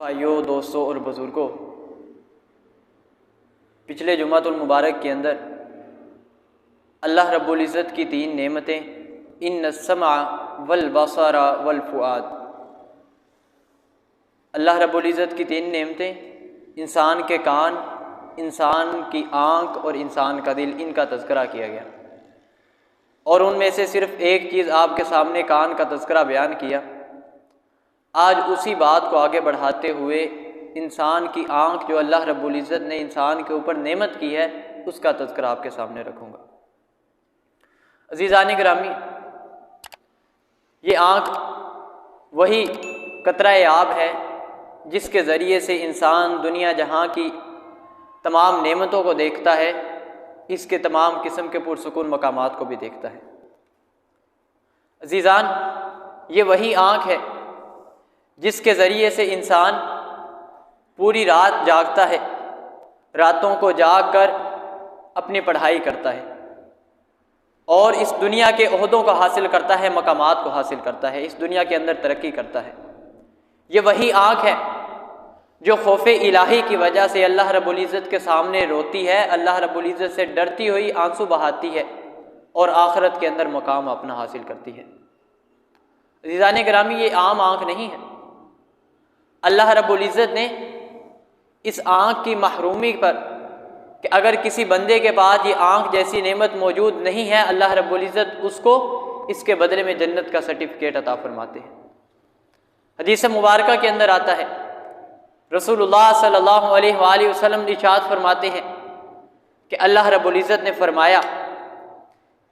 भाइयों, दोस्तों और बुज़ुर्गों, पिछले जुमातुल मुबारक के अंदर अल्लाह रब्बुल इज़्ज़त की 3 नेमतें इन्नस्समा वल बसरा वल फुआद, अल्लाह रब्बुल इज़्ज़त की 3 नेमतें इंसान के कान, इंसान की आँख और इंसान का दिल, इनका तज़किरा किया गया। और उनमें से सिर्फ़ एक चीज़ आपके सामने कान का तज़किरा बयान किया। आज उसी बात को आगे बढ़ाते हुए इंसान की आँख जो अल्लाह रब्बुल इज़्ज़त ने इंसान के ऊपर नेमत की है, उसका तज़किरा आपके सामने रखूँगा। अज़ीज़ान गिरामी, ये आँख वही कतरा आब है जिसके ज़रिए से इंसान दुनिया जहाँ की तमाम नेमतों को देखता है, इसके तमाम किस्म के पुरसुकून मकामात को भी देखता है। अज़ीज़ान, ये वही आँख है जिसके ज़रिए से इंसान पूरी रात जागता है, रातों को जाग कर अपनी पढ़ाई करता है और इस दुनिया के ओहदों को हासिल करता है, मकामात को हासिल करता है, इस दुनिया के अंदर तरक्की करता है। ये वही आँख है जो खौफ़े इलाही की वजह से अल्लाह रब्बुल इज़्ज़त के सामने रोती है, अल्लाह रब्बुल इज़्ज़त से डरती हुई आंसू बहाती है और आखिरत के अंदर मकाम अपना हासिल करती है। अज़ीज़ान गिरामी, ये आम आँख नहीं है। अल्लाह रब्बुल इज़्ज़त ने इस आँख की महरूमी पर कि अगर किसी बंदे के पास ये आँख जैसी नेमत मौजूद नहीं है, अल्लाह रब्बुल इज़्ज़त उसको इसके बदले में जन्नत का सर्टिफिकेट अता फरमाते हैं। हदीस मुबारका के अंदर आता है, रसूलुल्लाह सल्लल्लाहु अलैहि वसल्लम इरशाद फरमाते हैं कि अल्लाह रब्बुल इज़्ज़त ने फरमाया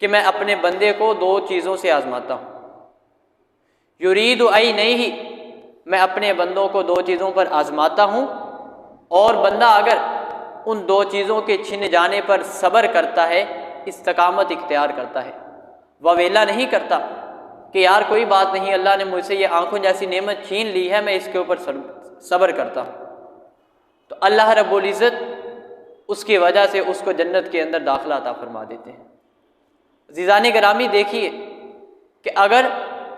कि मैं अपने बंदे को 2 चीज़ों से आज़माता हूँ। युरीदु आई नहीं ही, मैं अपने बंदों को 2 चीज़ों पर आज़माता हूँ और बंदा अगर उन 2 चीज़ों के छिन जाने पर सब्र करता है, इस्तकामत इख्तियार करता है, ववेला नहीं करता कि यार कोई बात नहीं, अल्लाह ने मुझसे ये आँखों जैसी नेमत छीन ली है, मैं इसके ऊपर सब्र करता हूँ, तो अल्लाह रब्बुल इज़्ज़त उसकी वजह से उसको जन्नत के अंदर दाखिला अता फरमा देते हैं। अज़ीज़ान गिरामी, देखिए कि अगर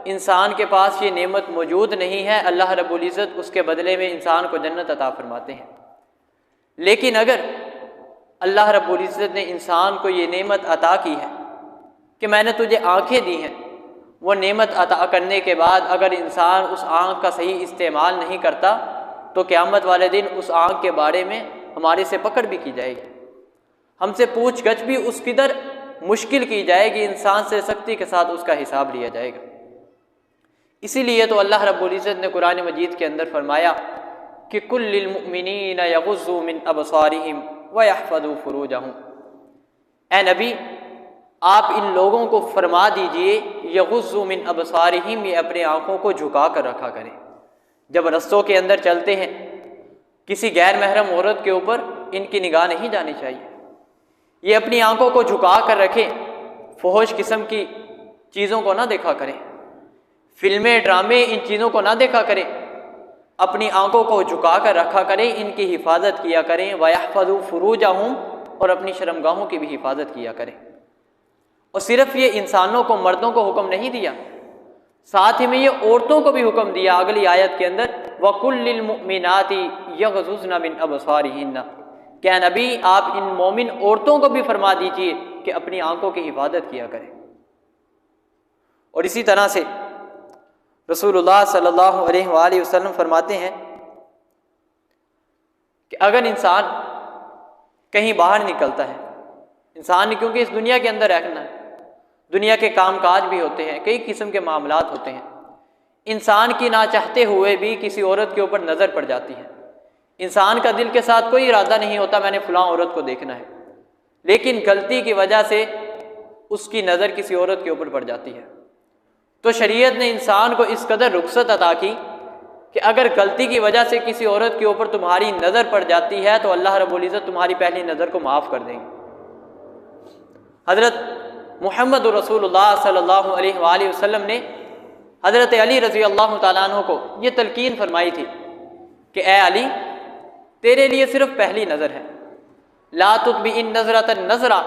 इंसान के पास ये नेमत मौजूद नहीं है, अल्लाह रब्बुल इज़्ज़त उसके बदले में इंसान को जन्नत अता फरमाते हैं। लेकिन अगर अल्लाह रब्बुल इज़्ज़त ने इंसान को ये नेमत अता की है कि मैंने तुझे आँखें दी हैं, वो नेमत अता करने के बाद अगर इंसान उस आँख का सही इस्तेमाल नहीं करता तो क़यामत वाले दिन उस आँख के बारे में हमारे से पकड़ भी की जाएगी, हमसे पूछ गछ भी उस किधर मुश्किल की जाएगी, इंसान से सख्ती के साथ उसका हिसाब लिया जाएगा। इसीलिए तो अल्लाह रब्बुल इज़्ज़त ने कुरान मजीद के अंदर फरमाया कि कुल्लिल मुमिनीना यग़ुज़्ज़ू मिन अबसारिहिम व यहफ़ज़ू फ़ुरूजहुम। ए नबी, आप इन लोगों को फरमा दीजिए, यग़ुज़्ज़ू मिन अबसारिहिम, ये अपने आँखों को झुका कर रखा करें। जब रस्तों के अंदर चलते हैं, किसी गैर महरम औरत के ऊपर इनकी निगाह नहीं जानी चाहिए। ये अपनी आँखों को झुका कर रखें, फहश किस्म की चीज़ों को ना देखा करें, फिल्में ड्रामे इन चीज़ों को ना देखा करें, अपनी आंखों को झुका कर रखा करें, इनकी हिफाजत किया करें। वयहफ़ज़ू फ़ुरूजहुम, और अपनी शर्मगाहों की भी हिफाजत किया करें। और सिर्फ ये इंसानों को, मर्दों को हुक्म नहीं दिया, साथ ही में ये औरतों को भी हुक्म दिया अगली आयत के अंदर, वकुल्लिल मुमिनाति यग़ज़ुज़्न मिन अबसारिहिन्ना। क्या नबी, आप इन मोमिन औरतों को भी फरमा दीजिए कि अपनी आंखों की हिफाजत किया करें। और इसी तरह से रसूलुल्लाह सल्लल्लाहु अलैहि वसल्लम फरमाते हैं कि अगर इंसान कहीं बाहर निकलता है, इंसान ने क्योंकि इस दुनिया के अंदर रहना है, दुनिया के कामकाज भी होते हैं, कई किस्म के मामलात होते हैं, इंसान की ना चाहते हुए भी किसी औरत के ऊपर नज़र पड़ जाती है। इंसान का दिल के साथ कोई इरादा नहीं होता मैंने फ़लाँ औरत को देखना है, लेकिन गलती की वजह से उसकी नज़र किसी औरत के ऊपर पड़ जाती है। तो शरीयत ने इंसान को इस कदर रुख्सत अता की कि अगर गलती की वजह से किसी औरत के ऊपर तुम्हारी नज़र पड़ जाती है तो अल्लाह रब्बुल इज़्ज़त तुम्हारी पहली नज़र को माफ़ कर देंगे। हज़रत मुहम्मद रसूलुल्लाह सल्लल्लाहु अलैहि वसल्लम ने हज़रत अली रज़ी अल्लाह तआला अन्हु को ये तलकीन फरमाई थी कि ए अली, तेरे लिए सिर्फ पहली नज़र है, ला तुत्बिइन नज़रतन नज़रा,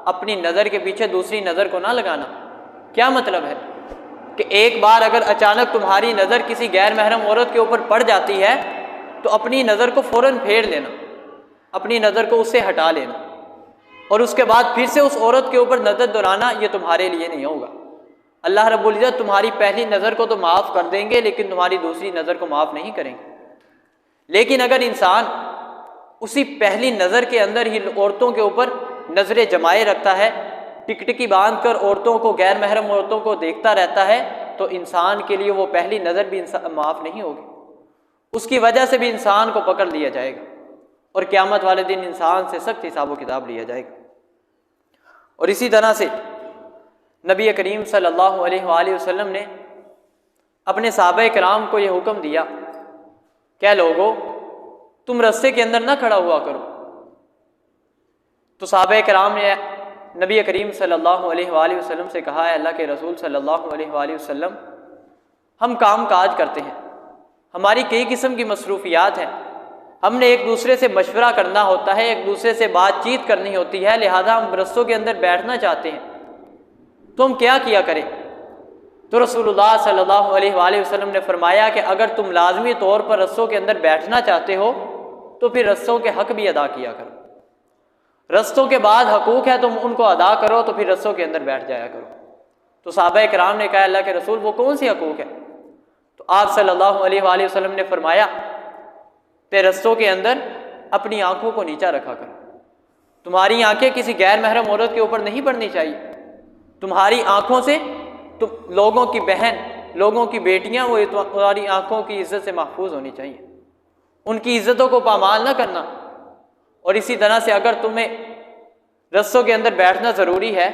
अपनी नज़र के पीछे दूसरी नज़र को ना लगाना। क्या मतलब है कि एक बार अगर अचानक तुम्हारी नज़र किसी गैर महरम औरत के ऊपर पड़ जाती है तो अपनी नज़र को फ़ौरन फेर लेना, अपनी नज़र को उससे हटा लेना, और उसके बाद फिर से उस औरत के ऊपर नज़र दौड़ाना, ये तुम्हारे लिए नहीं होगा। अल्लाह रब्बुल इज़्ज़त तुम्हारी पहली नज़र को तो माफ़ कर देंगे, लेकिन तुम्हारी दूसरी नज़र को माफ़ नहीं करेंगे। लेकिन अगर इंसान उसी पहली नज़र के अंदर ही औरतों के ऊपर नज़रें जमाए रखता है, टिकटिकी बांध कर औरतों को, गैर महरम औरतों को देखता रहता है, तो इंसान के लिए वो पहली नज़र भी माफ़ नहीं होगी। उसकी वजह से भी इंसान को पकड़ लिया जाएगा और क़यामत वाले दिन इंसान से सख्त हिसाब व किताब लिया जाएगा। और इसी तरह से नबी करीम सल्लल्लाहु अलैहि वसल्लम ने अपने सहाबा किराम को ये हुक्म दिया, क्या लोगों, तुम रस्ते के अंदर ना खड़ा हुआ करो। तो सहाबा किराम ने नबी करीम सल्लल्लाहु अलैहि वसल्लम से कहा, है अल्लाह के रसूल सल्लल्लाहु अलैहि वसल्लम, हम काम काज करते हैं, हमारी कई किस्म की मसरूफियात हैं, हमने एक दूसरे से मशवरा करना होता है, एक दूसरे से बातचीत करनी होती है, लिहाजा हम रस्सों के अंदर बैठना चाहते हैं, तो हम क्या किया करें। तो रसूलुल्लाह सल्लल्लाहु अलैहि वसल्लम ने फरमाया कि अगर तुम लाजमी तौर पर रस्सों के अंदर बैठना चाहते हो तो फिर रस्सों के हक भी अदा किया करो। रस्तों के बाद हकूक़ है, तुम उनको अदा करो, तो फिर रस्सों के अंदर बैठ जाया करो। तो सहाबा किराम ने कहा, अल्लाह के रसूल, वो कौन सी हकूक़ है। तो आप सल्लल्लाहु अलैहि वसल्लम ने फरमाया कि रस्तों के अंदर अपनी आंखों को नीचा रखा करो। तुम्हारी आंखें किसी गैर महरम औरत के ऊपर नहीं पड़नी चाहिए। तुम्हारी आंखों से तुम लोगों की बहन, लोगों की बेटियां, वो तुम्हारी आंखों की इज्जत से महफूज होनी चाहिए, उनकी इज्जतों को पामाल ना करना। और इसी तरह से अगर तुम्हें रस्सों के अंदर बैठना ज़रूरी है,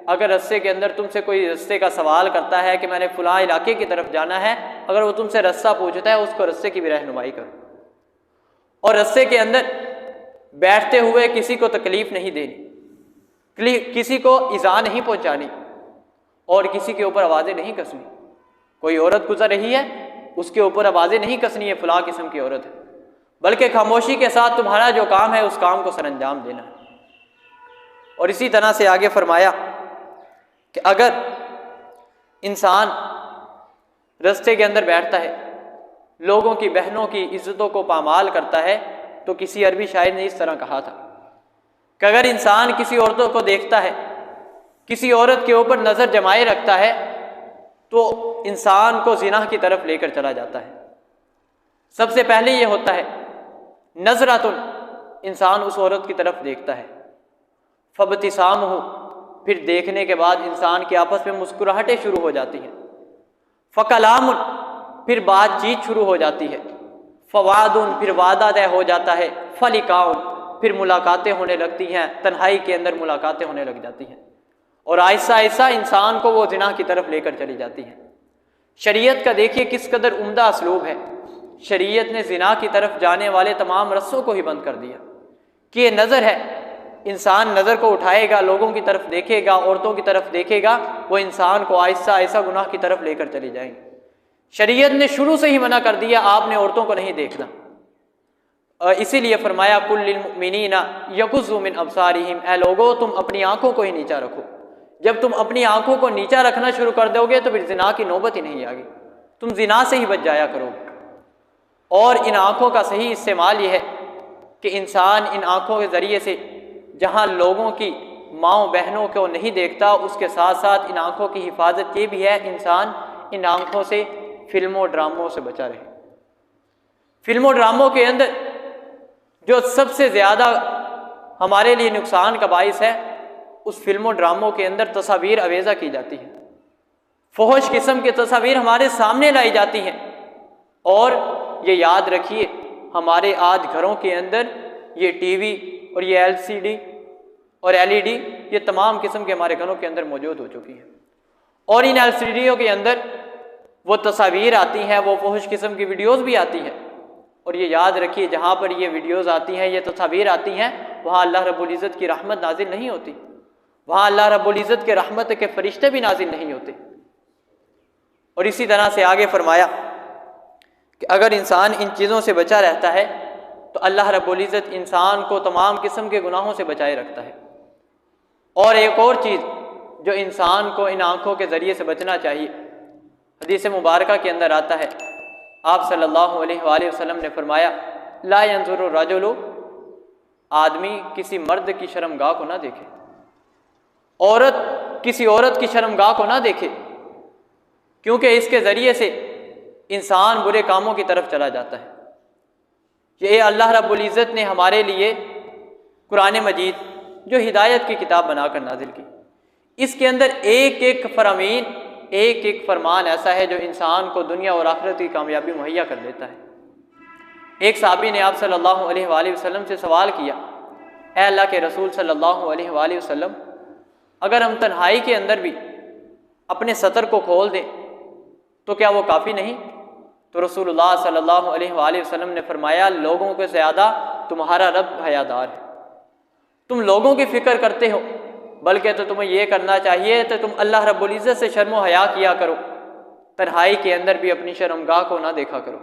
अगर रस्से के अंदर तुमसे कोई रस्ते का सवाल करता है कि मैंने फ़लाँ इलाके की तरफ जाना है, अगर वो तुमसे रस्सा पूछता है, उसको रस्से की भी रहनुमाई करो। और रस्से के अंदर बैठते हुए किसी को तकलीफ़ नहीं देनी, किसी को इज़ा नहीं पहुँचानी, और किसी के ऊपर आवाज़ें नहीं कसनी। कोई औरत गुजर रही है, उसके ऊपर आवाज़ें नहीं कसनी है फ़लाँ किस्म की औरत है, बल्कि खामोशी के साथ तुम्हारा जो काम है उस काम को सरअंजाम देना है। और इसी तरह से आगे फरमाया कि अगर इंसान रस्ते के अंदर बैठता है, लोगों की बहनों की इज्जतों को पामाल करता है, तो किसी अरबी शायर ने इस तरह कहा था कि अगर इंसान किसी औरतों को देखता है, किसी औरत के ऊपर नज़र जमाए रखता है, तो इंसान को ज़िना की तरफ लेकर चला जाता है। सबसे पहले ये होता है नज़रातुन, इंसान उस औरत की तरफ देखता है, फबतिसाम हो, फिर देखने के बाद इंसान की आपस में मुस्कुराहटें शुरू हो जाती हैं, फ़कलामुन, फिर बातचीत शुरू हो जाती है, फ़वादुन, फिर वादा तय हो जाता है, फ़लिकाउन, फिर मुलाकातें होने लगती हैं, तन्हाई के अंदर मुलाकातें होने लग जाती हैं, और आहिस्ता आहिस्ता इंसान को वो ज़िना की तरफ लेकर चली जाती हैं। शरीयत का देखिए किस कदर उम्दा असलूब है। शरीयत ने ज़िना की तरफ जाने वाले तमाम रस्सों को ही बंद कर दिया कि ये नज़र है, इंसान नज़र को उठाएगा, लोगों की तरफ देखेगा, औरतों की तरफ देखेगा, वो इंसान को आहिस्ता आहिस्ता गुनाह की तरफ लेकर चली जाएंगे। शरीयत ने शुरू से ही मना कर दिया, आपने औरतों को नहीं देखना। इसीलिए फरमाया कुल्लिल मुमिनीना यकुज़्ज़ू मिन अब्सारिहिम, ऐ लोगो तुम अपनी आंखों को ही नीचा रखो। जब तुम अपनी आंखों को नीचा रखना शुरू कर दोगे तो फिर ज़िना की नौबत ही नहीं आएगी, तुम ज़िना से ही बच जाया करोगे। और इन आँखों का सही इस्तेमाल ये है कि इंसान इन आँखों के ज़रिए से जहाँ लोगों की माँओं बहनों को नहीं देखता, उसके साथ साथ इन आँखों की हिफाजत ये भी है इंसान इन आँखों से फिल्मों ड्रामों से बचा रहे। फिल्मों ड्रामों के अंदर जो सबसे ज़्यादा हमारे लिए नुकसान का बाइस है, उस फिल्मों ड्रामों के अंदर तस्वीर अवेज़ा की जाती है, फहश किस्म की तस्वीर हमारे सामने लाई जाती हैं। और ये याद रखिए, हमारे आज घरों के अंदर ये टीवी और ये एलसीडी और एलईडी, ये तमाम किस्म के हमारे घरों के अंदर मौजूद हो चुकी हैं। और इन एलसीडीओं के अंदर वो तस्वीर आती हैं, वो फहश किस्म की वीडियोज़ भी आती हैं। और ये याद रखिए, जहाँ पर ये वीडियोज़ आती हैं, ये तस्वीर आती हैं, वहाँ अल्लाह रब्बुल इज़्ज़त की रहमत नाजिल नहीं होती, वहाँ अल्लाह रब्बुल इज़्ज़त के रहमत के फरिश्ते भी नाजिल नहीं होते। और इसी तरह से आगे फरमाया कि अगर इंसान इन चीज़ों से बचा रहता है तो अल्लाह रब्बुल इज़्ज़त इंसान को तमाम किस्म के गुनाहों से बचाए रखता है। और एक और चीज़ जो इंसान को इन आँखों के ज़रिए से बचना चाहिए, हदीस मुबारका के अंदर आता है, आप सल्लल्लाहु अलैहि वसल्लम ने फरमाया, ला यंजुरु रजुलु, आदमी किसी मर्द की शर्मगाह को ना देखे, औरत किसी औरत की शर्मगाह को ना देखे, क्योंकि इसके ज़रिए से इंसान बुरे कामों की तरफ चला जाता है। ये अल्लाह रब्बुल इज़्ज़त ने हमारे लिए कुरान मजीद जो हिदायत की किताब बनाकर नाजिल की, इसके अंदर एक एक फरमीन, एक एक फरमान ऐसा है जो इंसान को दुनिया और आखिरत की कामयाबी मुहैया कर देता है। एक साहबी ने आप सल्लल्लाहु अलैहि वसल्लम से सवाल किया, ऐ अल्लाह के रसूल सल्लल्लाहु अलैहि वसल्लम, अगर हम तन्हाई के अंदर भी अपने सतर को खोल दें तो क्या वो काफ़ी नहीं? तो रसूलुल्लाह सल्लल्लाहु अलैहि वसल्लम ने फरमाया, लोगों के ज़्यादा तुम्हारा रब हयादार है। तुम लोगों की फ़िक्र करते हो, बल्कि तो तुम्हें यह करना चाहिए तो तुम अल्लाह रब्बुल इज़्ज़त से शर्म व हया किया करो, तन्हाई के अंदर भी अपनी शर्मगाह को ना देखा करो,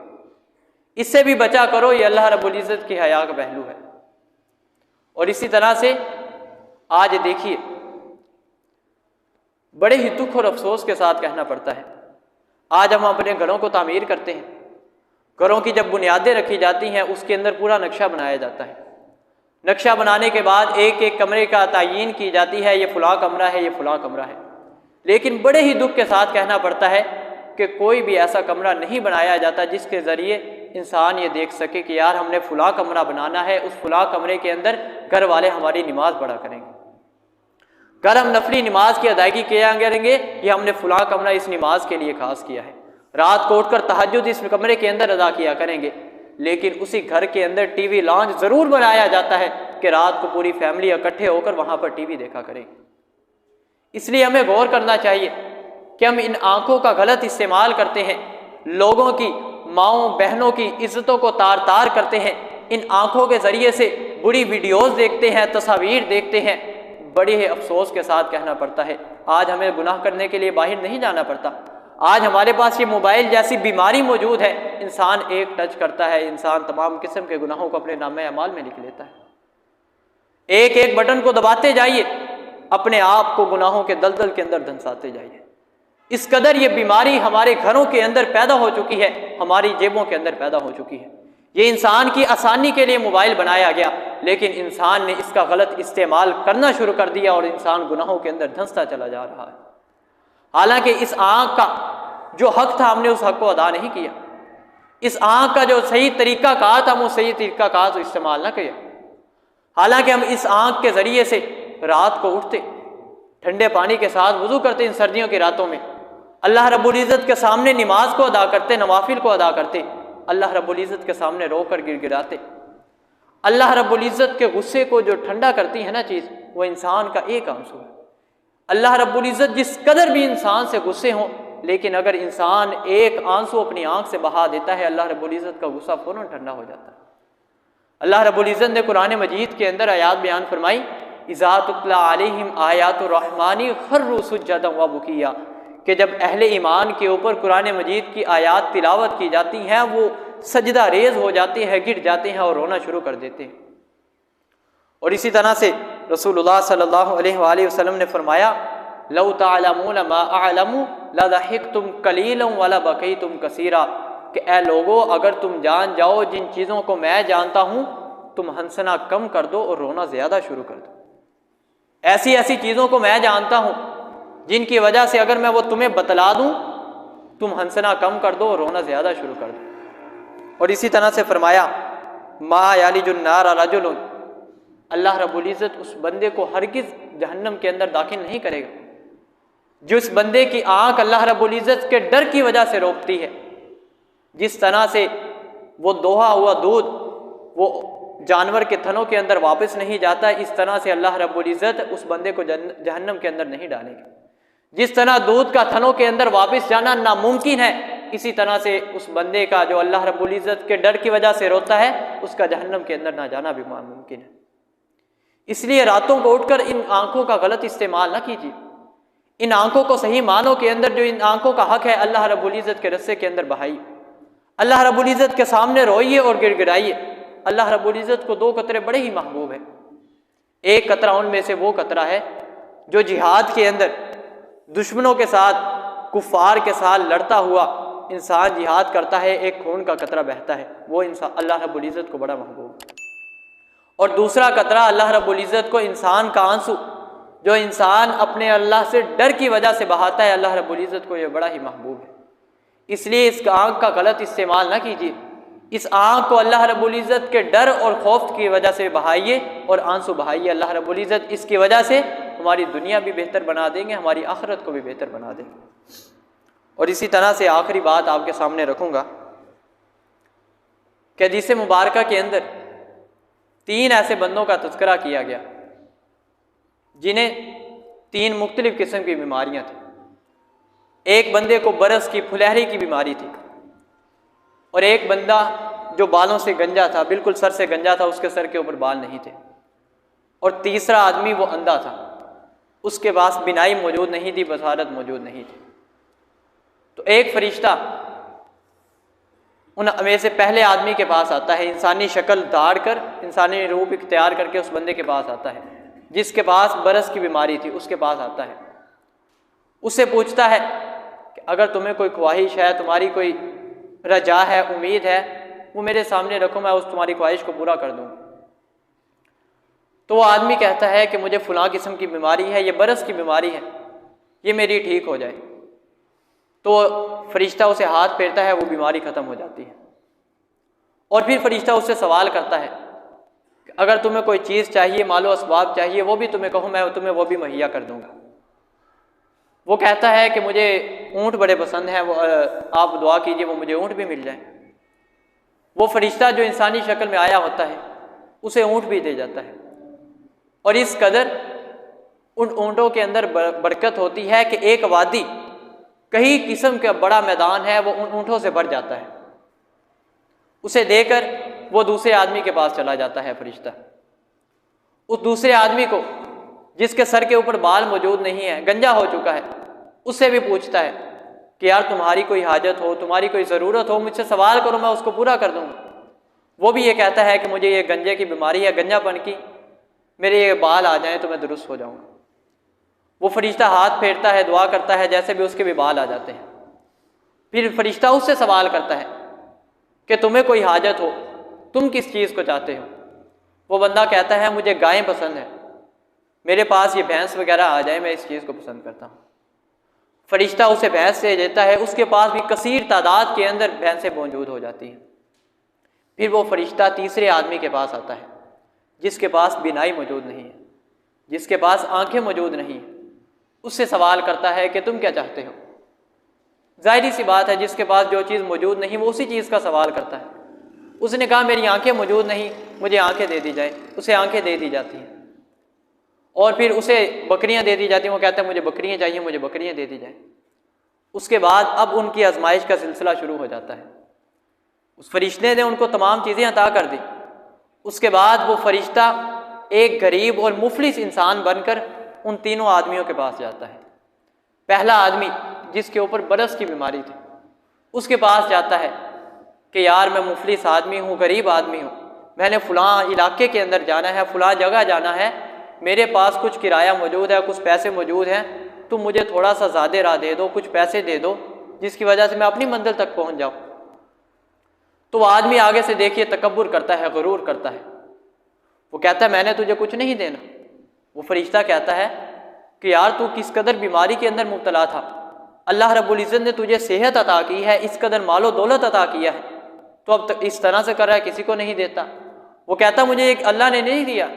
इससे भी बचा करो। ये अल्लाह रब्बुल इज़्ज़त की हया का पहलू है। और इसी तरह से आज देखिए, बड़े ही दुख और अफसोस के साथ कहना पड़ता है, आज हम अपने घरों को तामीर करते हैं, घरों की जब बुनियादें रखी जाती हैं उसके अंदर पूरा नक्शा बनाया जाता है। नक्शा बनाने के बाद एक एक कमरे का तयीन की जाती है, ये फ़लाँ कमरा है, ये फ़लाँ कमरा है, लेकिन बड़े ही दुख के साथ कहना पड़ता है कि कोई भी ऐसा कमरा नहीं बनाया जाता जिसके ज़रिए इंसान ये देख सके कि यार हमने फ़लाँ कमरा बनाना है, उस फ़लाँ कमरे के अंदर घर वाले हमारी नमाज़ पढ़ा करेंगे, घर हम नफली नमाज की अदायगी किया करेंगे, ये हमने फ़लाँ कमरा इस नमाज के लिए खास किया है, रात को उठकर तहज्जुद इस कमरे के अंदर अदा किया करेंगे। लेकिन उसी घर के अंदर टीवी लॉन्च ज़रूर बनाया जाता है कि रात को पूरी फैमिली इकट्ठे होकर वहाँ पर टीवी देखा करेंगे। इसलिए हमें गौर करना चाहिए कि हम इन आँखों का गलत इस्तेमाल करते हैं, लोगों की माओं बहनों की इज़्ज़तों को तार तार करते हैं, इन आँखों के ज़रिए से बुरी वीडियोज़ देखते हैं, तस्वीर देखते हैं। बड़े ही अफसोस के साथ कहना पड़ता है, आज हमें गुनाह करने के लिए बाहर नहीं जाना पड़ता। आज हमारे पास ये मोबाइल जैसी बीमारी मौजूद है, इंसान एक टच करता है, इंसान तमाम किस्म के गुनाहों को अपने नामे अमाल में लिख लेता है। एक एक बटन को दबाते जाइए, अपने आप को गुनाहों के दलदल के अंदर धंसाते जाइए। इस कदर ये बीमारी हमारे घरों के अंदर पैदा हो चुकी है, हमारी जेबों के अंदर पैदा हो चुकी है। ये इंसान की आसानी के लिए मोबाइल बनाया गया, लेकिन इंसान ने इसका गलत इस्तेमाल करना शुरू कर दिया और इंसान गुनाहों के अंदर धंसता चला जा रहा है। हालांकि इस आँख का जो हक था हमने उस हक को अदा नहीं किया, इस आँख का जो सही तरीका कार था वो सही तरीका कार इस्तेमाल ना किया। हालांकि हम इस आँख के ज़रिए से रात को उठते, ठंडे पानी के साथ वज़ू करते, इन सर्दियों की रातों में अल्लाह रब्बुल इज़्ज़त के सामने नमाज को अदा करते, नवाफिल को अदा करते, अल्लाह रब्बुल इज़्ज़त के सामने रोकर गिड़गिड़ाते। अल्लाह रब्बुल इज़्ज़त के गुस्से को जो ठंडा करती है ना चीज़, वो इंसान का एक आंसू है। अल्लाह रब्बुल इज़्ज़त जिस कदर भी इंसान से गुस्से हों, लेकिन अगर इंसान एक आंसू अपनी आंख से बहा देता है, अल्लाह रब्बुल इज़्ज़त का गुस्सा फ़ौरन ठंडा हो जाता है। अल्लाह रब्बुल इज़्ज़त ने कुरान मजीद के अंदर आयात बयान फरमाई, इज़ा तुतला अलैहिम आयातुर रहमानी खर्रू सुज्जदन व बुकिया, कि जब अहले ईमान के ऊपर कुरान मजीद की आयात तिलावत की जाती हैं, वो सजदा रेज हो जाते हैं, गिर जाते हैं और रोना शुरू कर देते हैं। और इसी तरह से रसूलुल्लाह सल्लल्लाहु अलैहि वसल्लम ने फरमाया, लौ तअलमून मा अअलमु लदहिकतुम कलीलन व लबकैतुम कसीरा, कि ए लोगो, अगर तुम जान जाओ जिन चीज़ों को मैं जानता हूँ, तुम हंसना कम कर दो और रोना ज़्यादा शुरू कर दो। ऐसी ऐसी चीज़ों को मैं जानता हूँ जिनकी वजह से अगर मैं वो तुम्हें बतला दूँ, तुम हंसना कम कर दो और रोना ज़्यादा शुरू कर दो। और इसी तरह से फरमाया, मा यालिजुन्नार रजुलुन, अल्लाह रब्बुल इज़्ज़त उस बंदे को हरगिज़ जहन्नम के अंदर दाखिल नहीं करेगा जिस बंदे की आँख अल्लाह रब्बुल इज़्ज़त के डर की वजह से रोकती है। जिस तरह से वो दोहा हुआ दूध वो जानवर के थनों के अंदर वापस नहीं जाता, इस तरह से अल्लाह रब्बुल इज़्ज़त उस बंदे को जहन्नम के अंदर नहीं डालेगी। जिस तरह दूध का थनों के अंदर वापस जाना नामुमकिन है, इसी तरह से उस बंदे का जो अल्लाह रब्बुल इज़्ज़त के डर की वजह से रोता है, उसका जहन्नम के अंदर ना जाना भी नामुमकिन है। इसलिए रातों को उठकर इन आँखों का गलत इस्तेमाल ना कीजिए। इन आँखों को सही मानों के अंदर जो इन आँखों का हक है, अल्लाह रब्बुल इज़्ज़त के रस्से के अंदर बहाइए, अल्लाह रब्बुल इज़्ज़त के सामने रोइए और गिड़गिड़ाइए। अल्लाह रब्बुल इज़्ज़त को दो कतरे बड़े ही महबूब हैं। एक कतरा उनमें से वो कतरा है जो जिहाद के अंदर दुश्मनों के साथ, कुफ़ार के साथ लड़ता हुआ इंसान जिहाद करता है, एक खून का कतरा बहता है, वो इंसान अल्लाह रब्बुल इज़्ज़त को बड़ा महबूब है। और दूसरा कतरा अल्लाह रब्बुल इज़्ज़त को इंसान का आंसू, जो इंसान अपने अल्लाह से डर की वजह से बहाता है, अल्लाह रब्बुल इज़्ज़त को ये बड़ा ही महबूब है। इसलिए इस आँख का गलत इस्तेमाल ना कीजिए। इस आँख को अल्लाह रब्बुल इज़्ज़त के डर और खौफ की वजह से बहाइए और आंसू बहाइए। अल्लाह रब्बुल इज़्ज़त इसकी वजह से हमारी दुनिया भी बेहतर बना देंगे, हमारी आखिरत को भी बेहतर बना देंगे। और इसी तरह से आखिरी बात आपके सामने रखूँगा कि हदीस मुबारका के अंदर 3 ऐसे बंदों का तज़किरा किया गया जिन्हें 3 मुख्तलिफ़ किस्म की बीमारियाँ थी। एक बंदे को बरस की फुलहरी की बीमारी थी, और एक बंदा जो बालों से गंजा था, बिल्कुल सर से गंजा था, उसके सर के ऊपर बाल नहीं थे। और तीसरा आदमी वो अंधा था, उसके पास बिनाई मौजूद नहीं थी, बसारत मौजूद नहीं थी। तो एक फरिश्ता उन में से पहले आदमी के पास आता है, इंसानी शक्ल धार कर, इंसानी रूप इख्तियार करके उस बंदे के पास आता है जिसके पास बरस की बीमारी थी। उसके पास आता है, उससे पूछता है कि अगर तुम्हें कोई ख्वाहिश है, तुम्हारी कोई रजा है, उम्मीद है, वो मेरे सामने रखो, मैं उस तुम्हारी ख्वाहिश को पूरा कर दूँगा। तो वो आदमी कहता है कि मुझे फ़लाँ किस्म की बीमारी है, ये बरस की बीमारी है, ये मेरी ठीक हो जाए। तो फरिश्ता उसे हाथ फेरता है, वो बीमारी ख़त्म हो जाती है। और फिर फरिश्ता उससे सवाल करता है कि अगर तुम्हें कोई चीज़ चाहिए, मालो असबाब चाहिए, वो भी तुम्हें कहो, मैं तुम्हें वो भी मुहैया कर दूँगा। वो कहता है कि मुझे ऊँट बड़े पसंद हैं, वो आप दुआ कीजिए वो मुझे ऊँट भी मिल जाए। वो फरिश्ता जो इंसानी शक्ल में आया होता है उसे ऊँट भी दे जाता है। और इस कदर उन ऊँटों के अंदर बरकत होती है कि एक वादी, कई किस्म का बड़ा मैदान है, वो उन ऊँटों से भर जाता है। उसे देकर वो दूसरे आदमी के पास चला जाता है फरिश्ता। उस दूसरे आदमी को, जिसके सर के ऊपर बाल मौजूद नहीं है, गंजा हो चुका है, उससे भी पूछता है कि यार तुम्हारी कोई हाजत हो, तुम्हारी कोई ज़रूरत हो, मुझसे सवाल करो, मैं उसको पूरा कर दूँगा। वो भी ये कहता है कि मुझे ये गंजे की बीमारी है, गंजापन की, मेरे ये बाल आ जाएं तो मैं दुरुस्त हो जाऊँगा। वो फरिश्ता हाथ फेरता है, दुआ करता है, जैसे भी उसके भी बाल आ जाते हैं। फिर फरिश्ता उससे सवाल करता है कि तुम्हें कोई हाजत हो, तुम किस चीज़ को चाहते हो। वो बंदा कहता है मुझे गायें पसंद है, मेरे पास ये भैंस वगैरह आ जाए, मैं इस चीज़ को पसंद करता हूँ। फरिश्ता उसे भैंस से देता है, उसके पास भी कसीर तादाद के अंदर भैंसें मौजूद हो जाती हैं। फिर वो फरिश्ता तीसरे आदमी के पास आता है जिसके पास बिनाई मौजूद नहीं है, जिसके पास आंखें मौजूद नहीं हैं। उससे सवाल करता है कि तुम क्या चाहते हो। जाहिर सी बात है, जिसके पास जो चीज़ मौजूद नहीं वो उसी चीज़ का सवाल करता है। उसने कहा मेरी आंखें मौजूद नहीं, मुझे आंखें दे दी जाए। उसे आंखें दे दी जाती हैं। और फिर उसे बकरियां दे दी जाती हैं। वो कहता है मुझे बकरियां चाहिए, मुझे बकरियां दे दी जाए। उसके बाद अब उनकी आजमाइश का सिलसिला शुरू हो जाता है। उस फरिश्ते ने उनको तमाम चीज़ें अता कर दी। उसके बाद वो फरिश्ता एक गरीब और मुफलिस इंसान बनकर उन तीनों आदमियों के पास जाता है। पहला आदमी जिसके ऊपर बरस की बीमारी थी, उसके पास जाता है कि यार मैं मुफलिस आदमी हूँ, गरीब आदमी हूँ, मैंने फ़लाँ इलाके के अंदर जाना है, फ़लाँ जगह जाना है, मेरे पास कुछ किराया मौजूद है, कुछ पैसे मौजूद हैं, तुम मुझे थोड़ा सा ज़्यादा राह दे दो, कुछ पैसे दे दो जिसकी वजह से मैं अपनी मंजिल तक पहुँच जाऊँ। तो वो आदमी आगे से देखिए तकब्बुर करता है, गुरूर करता है। वो कहता है मैंने तुझे कुछ नहीं देना। वो फरिश्ता कहता है कि यार तू किस कदर बीमारी के अंदर मुब्तला था, अल्लाह रब्बुल इज़्ज़त ने तुझे सेहत अता की है, इस कदर मालो दौलत अता किया है, तो अब तक इस तरह से कर रहा है, किसी को नहीं देता। वो कहता मुझे एक अल्लाह ने नहीं दिया,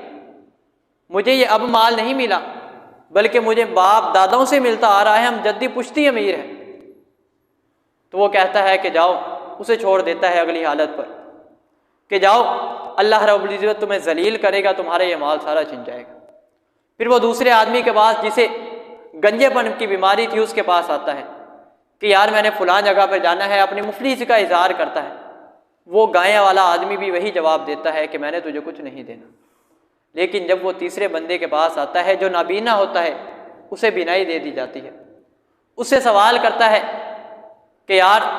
मुझे ये अब माल नहीं मिला, बल्कि मुझे बाप दादाओं से मिलता आ रहा है, हम जद्दी पुश्ती अमीर हैं। तो वो कहता है कि जाओ, उसे छोड़ देता है अगली हालत पर कि जाओ, अल्लाह रब्बुल इज़्ज़त तुम्हें जलील करेगा, तुम्हारा ये माल सारा छिन जाएगा। फिर वो दूसरे आदमी के पास जिसे गंजेपन की बीमारी थी उसके पास आता है कि यार मैंने फ़लाँ जगह पर जाना है, अपनी मुफलिस का इजहार करता है। वो गाय वाला आदमी भी वही जवाब देता है कि मैंने तुझे कुछ नहीं देना। लेकिन जब वो तीसरे बंदे के पास आता है जो नाबीना होता है, उसे बिनाई दे दी जाती है। उससे सवाल करता है कि यार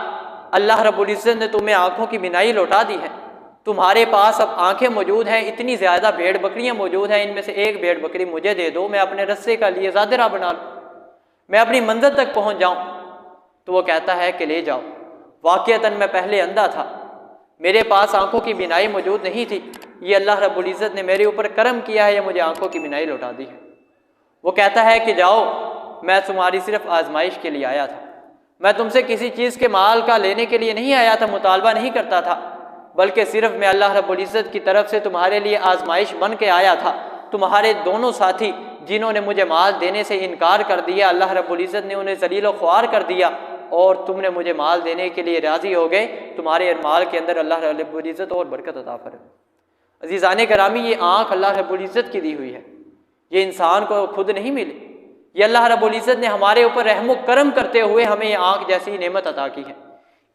अल्लाह रब्बुल इज़्ज़त ने तुम्हें आँखों की बिनाई लौटा दी है, तुम्हारे पास अब आँखें मौजूद हैं, इतनी ज़्यादा भेड़ बकरियाँ मौजूद हैं, इनमें से एक भेड़ बकरी मुझे दे दो, मैं अपने रस्से का लिए ज़ादरा बना लूँ, मैं अपनी मंजिल तक पहुँच जाऊँ। तो वो कहता है कि ले जाओ। वाक़ियतन मैं पहले अंधा था, मेरे पास आंखों की बिनाई मौजूद नहीं थी, ये अल्लाह रब्बुल इज़्ज़त ने मेरे ऊपर करम किया है, ये मुझे आंखों की बिनाई लौटा दी है। वो कहता है कि जाओ, मैं तुम्हारी सिर्फ आजमाइश के लिए आया था, मैं तुमसे किसी चीज़ के माल का लेने के लिए नहीं आया था, मुतालबा नहीं करता था, बल्कि सिर्फ मैं अल्लाह रब्बुल इज़्ज़त की तरफ से तुम्हारे लिए आजमाइश बन के आया था। तुम्हारे दोनों साथी जिन्होंने मुझे माल देने से इनकार कर दिया, अल्लाह रब्बुल इज़्ज़त ने उन्हें ज़लील व ख्वार कर दिया और तुमने मुझे माल देने के लिए राज़ी हो गए। तुम्हारे माल के अंदर अल्लाह रब्बुल इज़्ज़त और बरकत अता फरमाए। अज़ीज़ाने करामी, ये आँख अल्लाह रब्बुल इज़्ज़त की दी हुई है, ये इंसान को खुद नहीं मिली, ये अल्लाह रब्बुल इज़्ज़त ने हमारे ऊपर रहम व करम करते हुए हमें ये आँख जैसी नेमत अता की है।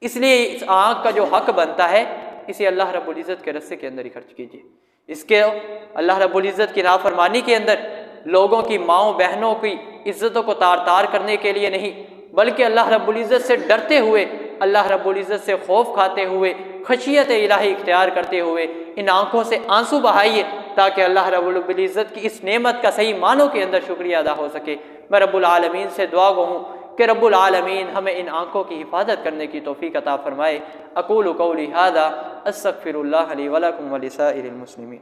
इसलिए इस आँख का जो हक बनता है, इसे अल्लाह रब्बुल इज़्ज़त के रस्ते के अंदर ही खर्च कीजिए। इसके अल्लाह रब्बुल इज़्ज़त की नाफरमानी के अंदर लोगों की माओ बहनों की इज़्ज़तों को तार तार करने के लिए नहीं, बल्कि अल्लाह रब्बुल इज़्ज़त से डरते हुए, अल्लाह रब्बुल इज़्ज़त से खौफ खाते हुए, खशियत इलाही इख्तियार करते हुए इन आँखों से आंसू बहाइए, ताकि अल्लाह रब्बुल इज़्ज़त की इस नेमत का सही मानों के अंदर शुक्रिया अदा हो सके। मैं रब्बुल आलमीन से दुआ गो हूँ कि रब्बुल आलमीन हमें इन आँखों की हिफाजत करने की तौफीक अता फरमाए। अक़ूलु क़ौली हाज़ा अस्तग़फ़िरुल्लाह ली व लकुम व लिसाइरिल मुस्लिमीन।